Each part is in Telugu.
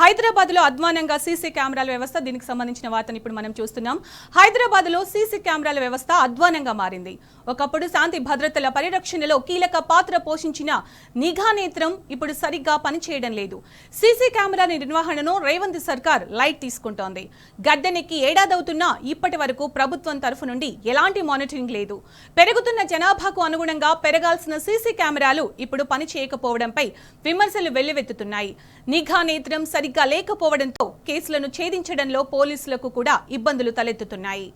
హైదరాబాద్ లో అధ్వానంగా సీసీ కెమెరాల వ్యవస్థ దీనికి సంబంధించిన వార్తను ఇప్పుడు మనం చూస్తున్నాం. హైదరాబాద్ లో సీసీ కెమెరాల వ్యవస్థ అధ్వానంగా మారింది. ఒకప్పుడు శాంతి భద్రతల పరిరక్షణలో కీలక పాత్ర పోషించిన నిఘా నేత్రం ఇప్పుడు సరిగ్గా పనిచేయడం లేదు. సీసీ కెమెరాల నిర్వహణను రేవంత్ సర్కార్ లైట్ తీసుకుంటోంది. గడ్డెనెక్కి ఏడాదవుతున్నా ఇప్పటి వరకు ప్రభుత్వం తరఫు నుండి ఎలాంటి మానిటరింగ్ లేదు. పెరుగుతున్న జనాభాకు అనుగుణంగా పెరగాల్సిన సీసీ కెమెరాలు ఇప్పుడు పని చేయకపోవడంపై విమర్శలు వెల్లువెత్తుతున్నాయి. నిఘా నేత్రం సరిగ్గా లేకపోవడంతో కేసులను ఛేదించడంలో పోలీసులకు కూడా ఇబ్బందులు తలెత్తుతున్నాయి.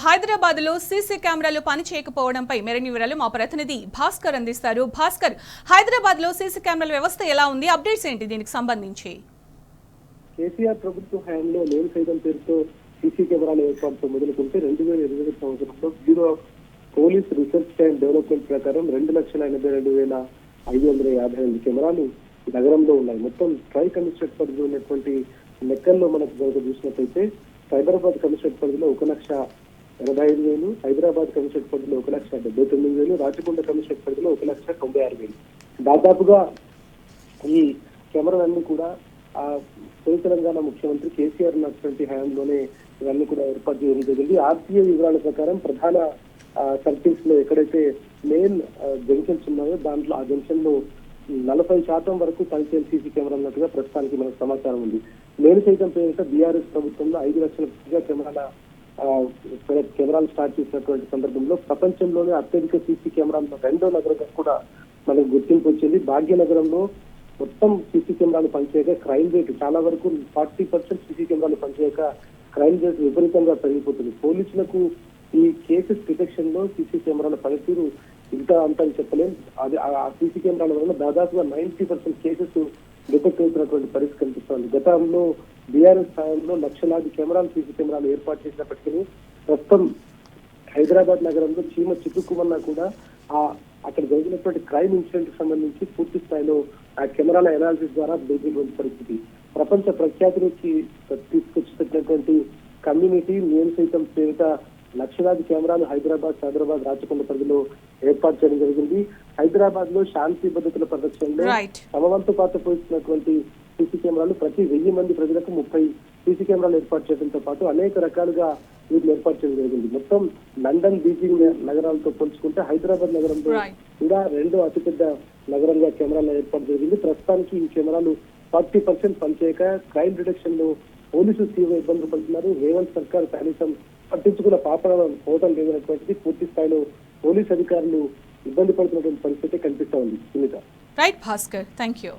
హైదరాబాద్ లో సీసీ కెమెరాలు పనిచేయకపోవడంపై మరిన్ని వివరాలు మా ప్రతినిధి భాస్కర్ అందిస్తారు. భాస్కర్, హైదరాబాద్ లో సీసీ కెమెరాల వ్యవస్థ ఎలా ఉంది, అప్డేట్స్ ఏంటి దీనికి సంబంధించి? కేసీఆర్ ప్రభుత్వ హయాంలో నేను సైతం పేరుతో సీసీ కెమెరాల ఏర్పాటుతో మొదలుకుంటే 2020 సంవత్సరంలో bureau of police research and development ప్రకారం 2,82,558 కెమెరాలు నగరంలో ఉన్నాయి. మొత్తం ట్రై కమిషనరేట్ పరిధిలో ఉన్నటువంటి లెక్కల్లో మనకు కనుక చూసినట్లయితే సైబరాబాద్ కమిషనరేట్ పరిధిలో 1,85,000, హైదరాబాద్ కమిషనరేట్ పరిధిలో 1,79,000, రాచకొండ కమిషనరేట్ పరిధిలో 1,96,000. దాదాపుగా ఈ కెమెరాలన్నీ కూడా తెలంగాణ ముఖ్యమంత్రి కేసీఆర్ ఉన్నటువంటి హయాంలోనే ఇవన్నీ కూడా ఏర్పాటు చేయడం జరిగింది. ఆర్టీఐ వివరాల ప్రకారం ప్రధాన సర్కిల్స్ లో ఎక్కడైతే మెయిన్ జంక్షన్స్ ఉన్నాయో దాంట్లో ఆ జంక్షన్ లో 40% వరకు పనిచేయాలి సీసీ కెమెరా ఉన్నట్టుగా ప్రస్తుతానికి మనకు సమాచారం ఉంది. నేను సైతం పేరిట బీఆర్ఎస్ ప్రభుత్వంలో 5 లక్షల కెమెరాలు స్టార్ట్ చేసినటువంటి సందర్భంలో ప్రపంచంలోనే అత్యధిక సీసీ కెమెరాల్లో 2వ నగరంగా కూడా మనకు గుర్తింపు వచ్చింది. భాగ్యనగరంలో మొత్తం సీసీ కెమెరాలు పనిచేయక క్రైమ్ రేట్ చాలా వరకు 40% సీసీ కెమెరాలు పనిచేయక క్రైమ్ రేట్ విపరీతంగా పెరిగిపోతుంది. పోలీసులకు ఈ కేసెస్ డిటెక్షన్ లో సీసీ కెమెరాల పనితీరు ఇంత అంత అని చెప్పలేం. అది ఆ సీసీ కెమెరాల వల్ల దాదాపుగా 90% కేసెస్ డిటెక్ట్ అవుతున్నటువంటి పరిస్థితి కనిపిస్తోంది. గతంలో బీఆర్ఎస్ స్థాయిలో లక్షలాది కెమెరాలు సీసీ కెమెరాలు ఏర్పాటు చేసినప్పటికీ ప్రస్తుతం హైదరాబాద్ నగరంలో చీమ చిక్కుకుమన్నా కూడా అక్కడ జరిగినటువంటి క్రైమ్ ఇన్సిడెంట్ కి సంబంధించి పూర్తి స్థాయిలో ఆ కెమెరాల అనాలిసిస్ ద్వారా బయటటువంటి పరిస్థితి. ప్రపంచ ప్రఖ్యాతిలోకి తీసుకొచ్చినటువంటి కమ్యూనిటీ నేను సైతం పేరిట లక్షలాది కెమెరాలు హైదరాబాద్ రాచకొండ పరిధిలో ఏర్పాటు చేయడం జరిగింది. హైదరాబాద్ లో శాంతి భద్రతల పరిరక్షణలో సమవంతు పాత్ర పోషిస్తున్నటువంటి సీసీ కెమెరాలు ప్రతి 1000 మంది ప్రజలకు 30 సీసీ కెమెరాలు ఏర్పాటు చేయడంతో పాటు అనేక రకాలుగా వీటిని ఏర్పాటు చేయడం జరిగింది. మొత్తం లండన్, బీజింగ్ నగరాలతో పోల్చుకుంటే హైదరాబాద్ నగరంలో కూడా 2వ అతిపెద్ద నగరంగా కెమెరాలు ఏర్పాటు జరిగింది. ప్రస్తుతానికి ఈ కెమెరాలు 40% పనిచేయక క్రైమ్ డిటెక్షన్ లో పోలీసులు తీవ్ర ఇబ్బందులు పడుతున్నారు. రేవంత్ సర్కార్ కనీసం పట్టించుకున్న పాపడం పోవడం లేదనేటువంటిది పూర్తి స్థాయిలో పోలీసు అధికారులు ఇబ్బంది పడుతున్నటువంటి పరిస్థితి కనిపిస్తా ఉంది. Right Bhaskar, thank you.